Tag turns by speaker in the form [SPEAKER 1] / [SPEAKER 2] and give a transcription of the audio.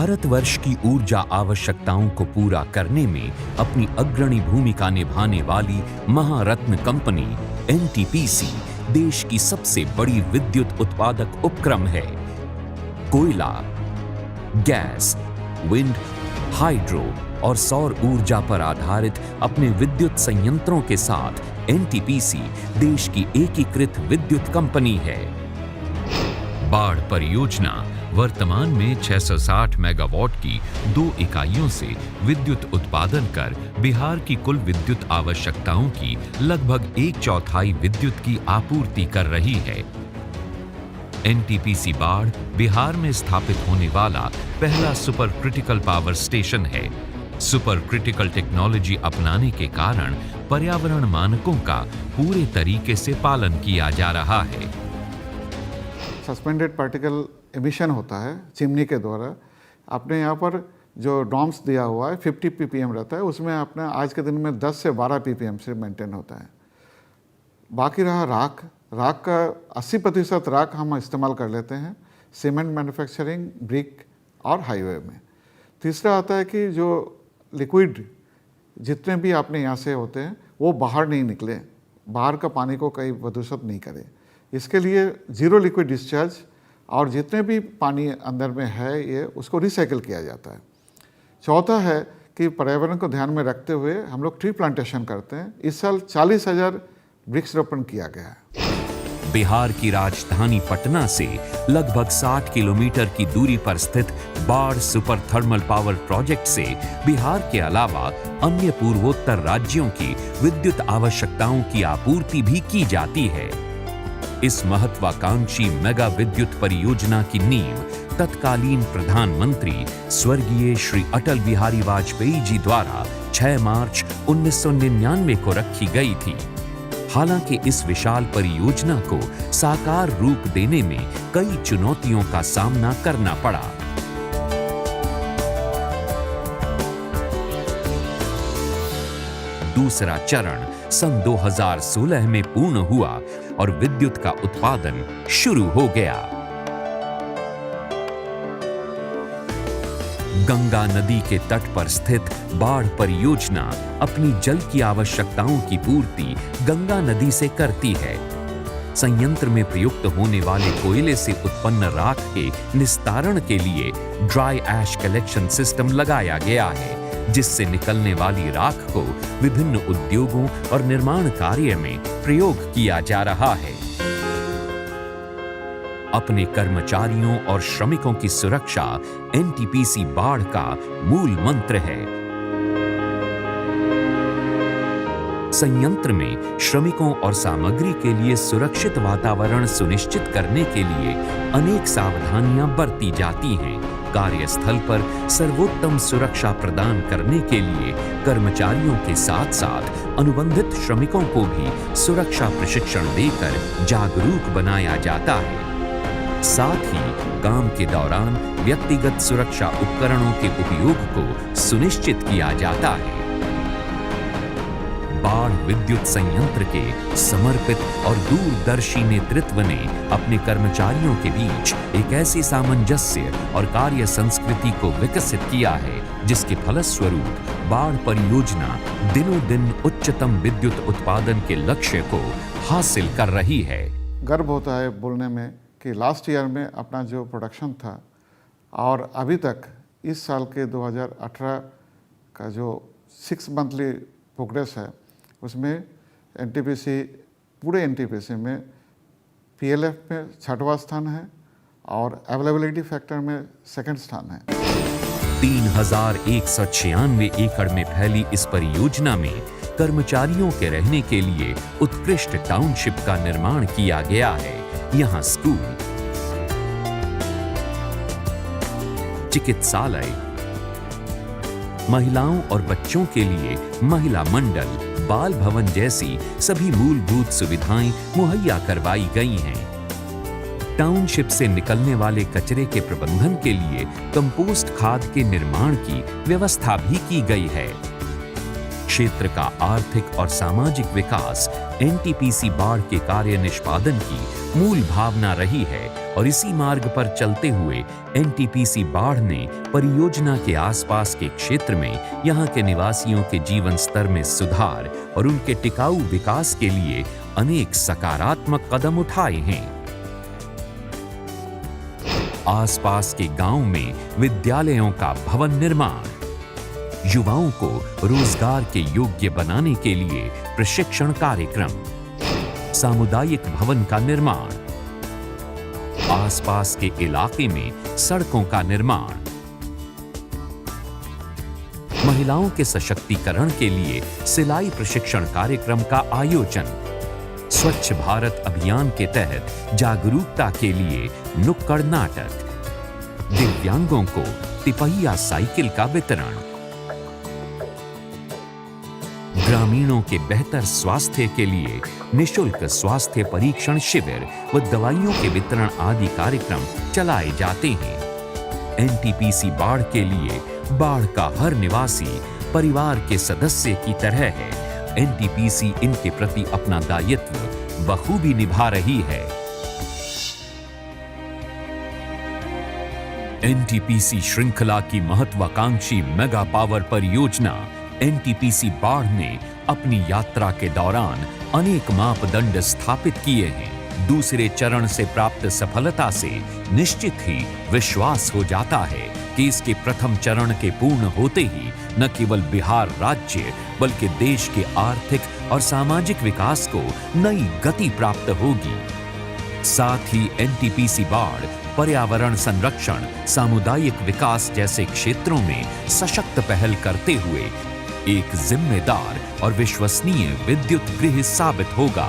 [SPEAKER 1] भारतवर्ष की ऊर्जा आवश्यकताओं को पूरा करने में अपनी अग्रणी भूमिका निभाने वाली महारत्न कंपनी एनटीपीसी देश की सबसे बड़ी विद्युत उत्पादक उपक्रम है। कोयला, गैस, विंड, हाइड्रो और सौर ऊर्जा पर आधारित अपने विद्युत संयंत्रों के साथ एनटीपीसी देश की एकीकृत विद्युत कंपनी है। बाढ़ परियोजना वर्तमान में 660 मेगावाट की 2 इकाइयों से विद्युत उत्पादन कर बिहार की कुल विद्युत आवश्यकताओं की लगभग 1/4 विद्युत की आपूर्ति कर रही है। एनटीपीसी बाढ़ बिहार में स्थापित होने वाला पहला सुपर क्रिटिकल पावर स्टेशन है। सुपर क्रिटिकल टेक्नोलॉजी अपनाने के कारण पर्यावरण मानकों का पूरे तरीके से पालन किया जा रहा है।
[SPEAKER 2] सस्पेंडेड पार्टिकल एमिशन होता है चिमनी के द्वारा। आपने यहाँ पर जो नॉर्म्स दिया हुआ है 50 ppm रहता है, उसमें आपने आज के दिन में 10 से 12 ppm से मेंटेन होता है। बाकी रहा राख का 80% राख हम इस्तेमाल कर लेते हैं सीमेंट मैन्युफैक्चरिंग, ब्रिक और हाईवे में। तीसरा आता है कि जो लिक्विड जितने भी आपने यहाँ से होते हैं वो बाहर नहीं निकले, बाहर का पानी को कहीं प्रदूषित नहीं करे। इसके लिए जीरो लिक्विड डिस्चार्ज और जितने भी पानी अंदर में है ये उसको रिसाइकिल किया जाता है। चौथा है कि पर्यावरण को ध्यान में रखते हुए हम लोग ट्री प्लांटेशन करते हैं। इस साल 40,000 वृक्षारोपण किया गया है।
[SPEAKER 1] बिहार की राजधानी पटना से लगभग 60 किलोमीटर की दूरी पर स्थित बाढ़ सुपर थर्मल पावर प्रोजेक्ट से बिहार के अलावा अन्य पूर्वोत्तर राज्यों की विद्युत आवश्यकताओं की आपूर्ति भी की जाती है। इस महत्वाकांक्षी मेगा विद्युत परियोजना की नींव तत्कालीन प्रधानमंत्री स्वर्गीय श्री अटल बिहारी वाजपेयी जी द्वारा 6 मार्च 1999 को रखी गई थी। हालांकि इस विशाल परियोजना को साकार रूप देने में कई चुनौतियों का सामना करना पड़ा। दूसरा चरण सन 2016 में पूर्ण हुआ और विद्युत का उत्पादन शुरू हो गया। गंगा नदी के तट पर स्थित बाढ़ परियोजना अपनी जल की आवश्यकताओं की पूर्ति गंगा नदी से करती है। संयंत्र में प्रयुक्त होने वाले कोयले से उत्पन्न राख के निस्तारण के लिए ड्राई ऐश कलेक्शन सिस्टम लगाया गया है, जिससे निकलने वाली राख को विभिन्न उद्योगों और निर्माण कार्य में प्रयोग किया जा रहा है। अपने कर्मचारियों और श्रमिकों की सुरक्षा एनटीपीसी बाढ़ का मूल मंत्र है। संयंत्र में श्रमिकों और सामग्री के लिए सुरक्षित वातावरण सुनिश्चित करने के लिए अनेक सावधानियां बरती जाती हैं। कार्यस्थल पर सर्वोत्तम सुरक्षा प्रदान करने के लिए कर्मचारियों के साथ साथ अनुबंधित श्रमिकों को भी सुरक्षा प्रशिक्षण देकर जागरूक बनाया जाता है। साथ ही काम के दौरान व्यक्तिगत सुरक्षा उपकरणों के उपयोग को सुनिश्चित किया जाता है। बाढ़ विद्युत संयंत्र के समर्पित और दूरदर्शी नेतृत्व ने अपने कर्मचारियों के बीच एक ऐसी सामंजस्य और कार्य संस्कृति को विकसित किया है जिसके फलस्वरूप बाढ़ परियोजना दिनों दिन उच्चतम विद्युत उत्पादन के लक्ष्य को हासिल कर रही है।
[SPEAKER 2] गर्व होता है बोलने में कि लास्ट ईयर में अपना जो प्रोडक्शन था और अभी तक इस साल के 2018 का जो 6 मंथली प्रोग्रेस है उसमें एनटीपीसी पूरे एनटीपीसी में पीएलएफ में 6वां स्थान है और अवेलेबिलिटी फैक्टर में 2nd स्थान है।
[SPEAKER 1] 3196 एकड़ में फैली इस परियोजना में कर्मचारियों के रहने के लिए उत्कृष्ट टाउनशिप का निर्माण किया गया है। यहाँ स्कूल, चिकित्सालय, महिलाओं और बच्चों के लिए महिला मंडल, बाल भवन जैसी सभी मूलभूत सुविधाएं मुहैया करवाई गई हैं। टाउनशिप से निकलने वाले कचरे के प्रबंधन के लिए कंपोस्ट खाद के निर्माण की व्यवस्था भी की गई है। क्षेत्र का आर्थिक और सामाजिक विकास एनटीपीसी बाढ़ के कार्य निष्पादन की मूल भावना रही है और इसी मार्ग पर चलते हुए एनटीपीसी बाढ़ ने परियोजना के आसपास के क्षेत्र में यहाँ के निवासियों के जीवन स्तर में सुधार और उनके टिकाऊ विकास के लिए अनेक सकारात्मक कदम उठाए हैं। आसपास के गांव में विद्यालयों का भवन निर्माण, युवाओं को रोजगार के योग्य बनाने के लिए प्रशिक्षण कार्यक्रम, सामुदायिक भवन का निर्माण, आसपास के इलाके में सड़कों का निर्माण, महिलाओं के सशक्तिकरण के लिए सिलाई प्रशिक्षण कार्यक्रम का आयोजन, स्वच्छ भारत अभियान के तहत जागरूकता के लिए नुक्कड़ नाटक, दिव्यांगों को तिपहिया साइकिल का वितरण, ग्रामीणों के बेहतर स्वास्थ्य के लिए निशुल्क स्वास्थ्य परीक्षण शिविर व दवाइयों के वितरण आदि कार्यक्रम चलाए जाते हैं। एनटीपीसी बाढ़ के लिए बाढ़ का हर निवासी परिवार के सदस्य की तरह है। एनटीपीसी इनके प्रति अपना दायित्व बखूबी निभा रही है। एनटीपीसी श्रृंखला की महत्वाकांक्षी मेगा पावर परियोजना एनटीपीसी बाढ़ ने अपनी यात्रा के दौरान अनेक मापदंड स्थापित किए हैं। दूसरे चरण से प्राप्त सफलता से निश्चित ही विश्वास हो जाता है कि इसके प्रथम चरण के पूर्ण होते ही न केवल बिहार राज्य बल्कि देश के आर्थिक और सामाजिक विकास को नई गति प्राप्त होगी। साथ ही एनटीपीसी बाढ़ पर्यावरण संरक्षण, सामुदायिक विकास जैसे क्षेत्रों में सशक्त पहल करते हुए एक जिम्मेदार और विश्वसनीय विद्युत गृह साबित होगा।